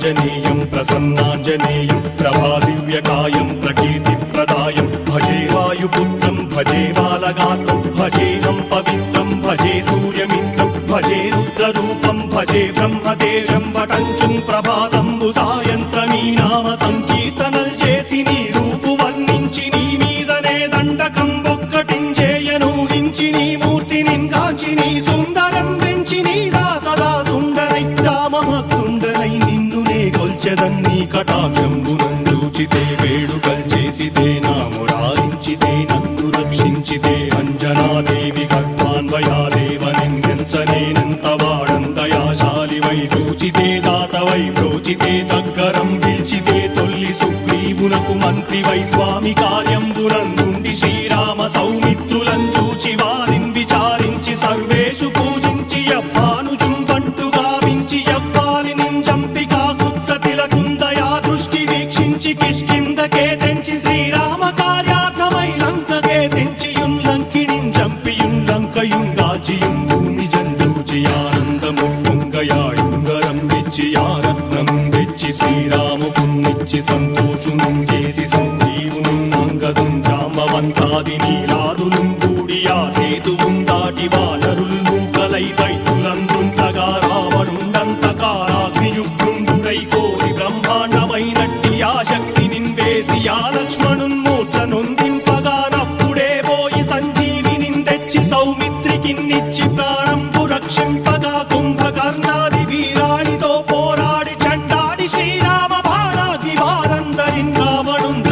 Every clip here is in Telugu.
आञ्जनेयं प्रसन्नाञ्जनेयं प्रभादिव्यकायं प्रकीर्तिप्रदायं भजे वायुपुत्रं भजे बालगात्रं भजेहं पवित्रं भजे सूर्यमित्रं भजे रुद्ररूपं भजे ब्रह्मदेवं वटञ्चं ప్రభాతంబు సాయంత్రమీ నామ సంకీర్తనల్ చేసి నీ రూపు వర్ణించి నీ మీదనే దండకం ఒక్కటించేయను హించి నీ మూర్తిని గాంచి నీ సుందరం పెంచి నీ దాసదా సుందరై రామభక్తుండనై నిన్నునే కొల్చెదన్ని కటాక్షంబునందూచితే వేడుకల్ చేసితే నామురారించితే నన్ను రక్షించితే అంజనాదేవి గర్భాన్వయాదేవ నిన్నెంచనేనంత వాడంతయాశాలివై చూచితే దాతవై ప్రోచితే దగ్గరం పిలిచితే తొల్లి సుగ్రీవునకు మంత్రివై స్వామి కార్యంబునందుండి శ్రీరామ సౌమిత్రులను చూచి వారిని విచారించి సర్వేషు పూజించి యవ్వాను చుంబంటు గావించి యవ్వాలి నింజంపి కాకుత్సతిలకుందయా దృష్టి వీక్షించి కిష్కిందకే తెంచి శ్రీరామ కార్యార్థమై లంకకే తెంచియున్ లంకిణిం చంపియున్ లంకయున్ రాజియున్ భూమి జందూచి ఆనందము పొంగయాయుంగరం విచ్చి ఆరత్నం తెచ్చి శ్రీరాముకున్నిచ్చి సంతోషును చేసి సంజీవును అంగదుం జాంబవంతాది నీలాదులు కూడి ఆ సేతువుం దాటి వానరుల్ మూకలై దైత్యులందుంచగా రావణుండంతకారాగ్నియుగ్రుండుడై కోరి బ్రహ్మాండమైనట్టి ఆ శక్తి నిన్వేసి ఆ లక్ష్మణున్ మూర్ఛ నొందింపగా నప్పుడే పోయి సంజీవిని తెచ్చి సౌమిత్రికిన్నిచ్చి ప్రాణంబు రక్షింపగా కుంభకర్ణాది వీరాణితో పోరాడి చండాడి శ్రీరామ బాణాది వారందరిన్ రావణున్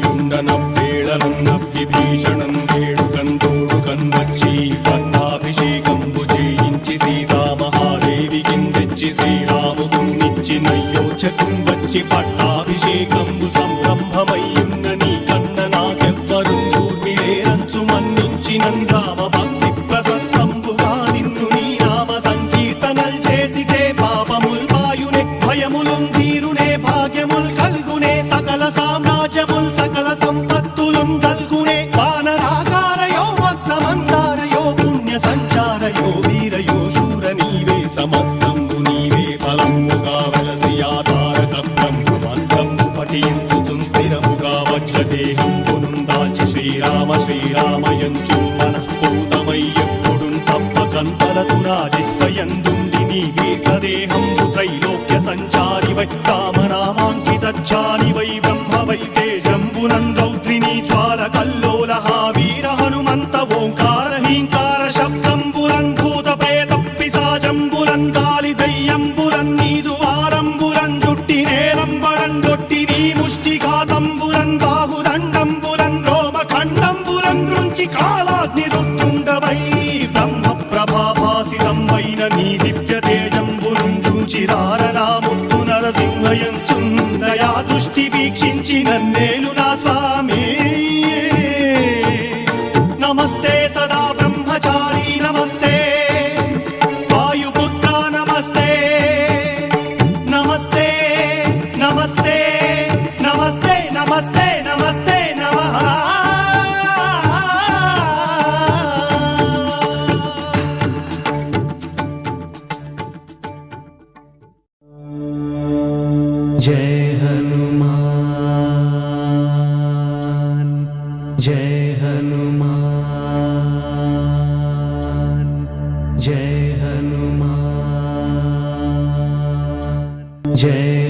చంపగానంతలోకంబురానందమయ్యుండనవ్వేళనం నవ్విభీషణం వేడుకందోడుకన్ వచ్చి పట్టాభిషేకంబు చేయించి సీతామహాదేవికిన్ తెచ్చి శ్రీరాముకున్నిచ్చి నయ్యోచకున్ వచ్చి పట్టాభిషేకంబు సంరంభమయ్యున్న నీ కన్న నాకెవ్వరు ఊర్మిలేరంచు మన్నించినన్ రామ భక్తి ప్రశస్తంబుగా నిన్ను నీ నామ సంకీర్తనల్ చేసితే పాపముల్ పాయునే భయములున్ తీరునే భాగ్యముల్ కల్గునే సకల సామ్రాజ్యముల్ సకల సంపత్తులున్ కల్గునే వానరాకారయో భక్తమందారయో పుణ్య సంచారయో వీరయో శూర నీవే సమస్తంబు నీవే ఫలముగా వెలసి ఆధారక బ్రహ్మమంత్రంబు పఠించుచున్ స్థిరముగా వజ్రదేహంబునున్ దాచి శ్రీరామ శ్రీరామయంచు మనఃపూతమై ఎప్పుడున్ తప్పకంతరతు నా జిహ్వయందుండి నీ దీర్ఘదేహంబు త్రైలోక్య సంచారివై రామనామాంకితచ్చానివై బ్రహ్మవై తేజంబునన్ రౌద్రిని జ్వాల కల్లోలహ వీర హనుమంత ఓంకార హీంకార శబ్దంబురన్ భూత ప్రేత పిశాచంబురన్ గాలి దయ్యంబురన్ నీదు వారంబురన్ జుట్టి నేలంబరన్ గొట్టి నీ ముష్టిఘాతంబురన్ బాహుదండంబురన్ రోమఖండంబురన్ దృంచి కాలాగ్ని రుత్తుండవై బ్రహ్మ ప్రభాభాసితమైన నీ దివ్య తేజంబురున్ చూచి రారనాముత్తు నరసింహయంచున్ దయా దృష్టి వీక్షించి నన్నేలు నా స్వామి నమస్తే సదా బ్రహ్మచారి నమస్తే వాయుపుత్ర నమస్తే నమస్తే నమస్తే నమస్తే నమస్తే నమస్తే నమః जय हनुमान जय हनुमान जय हनुमान जय